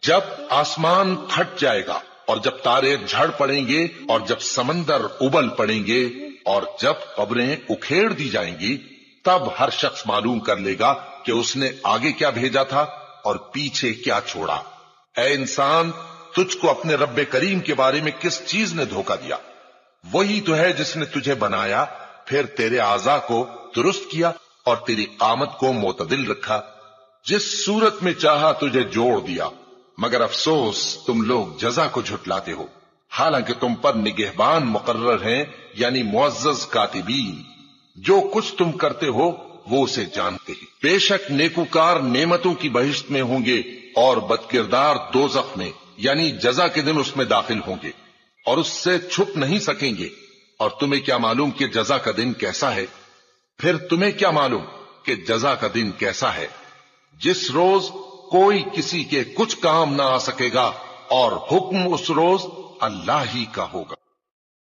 جب آسمان پھٹ جائے گا اور جب تارے جھڑ پڑیں گے اور جب سمندر ابل پڑیں گے اور جب قبریں اکھیڑ دی جائیں گی، تب ہر شخص معلوم کر لے گا کہ اس نے آگے کیا بھیجا تھا اور پیچھے کیا چھوڑا۔ اے انسان، تجھ کو اپنے رب کریم کے بارے میں کس چیز نے دھوکہ دیا؟ وہی تو ہے جس نے تجھے بنایا، پھر تیرے اعضاء کو درست کیا اور تیری قامت کو معتدل رکھا، جس صورت میں چاہا تجھے جوڑ دیا، مگر افسوس تم لوگ جزا کو جھٹلاتے ہو، حالانکہ تم پر نگہبان مقرر ہیں، یعنی معزز کاتبین۔ جو کچھ تم کرتے ہو وہ اسے جانتے ہیں۔ بے شک نیکوکار نعمتوں کی بہشت میں ہوں گے اور بدکردار دوزخ میں، یعنی جزا کے دن اس میں داخل ہوں گے اور اس سے چھپ نہیں سکیں گے۔ اور تمہیں کیا معلوم کہ جزا کا دن کیسا ہے؟ پھر تمہیں کیا معلوم کہ جزا کا دن کیسا ہے؟ جس روز کوئی کسی کے کچھ کام نہ آ سکے گا اور حکم اس روز اللہ ہی کا ہوگا۔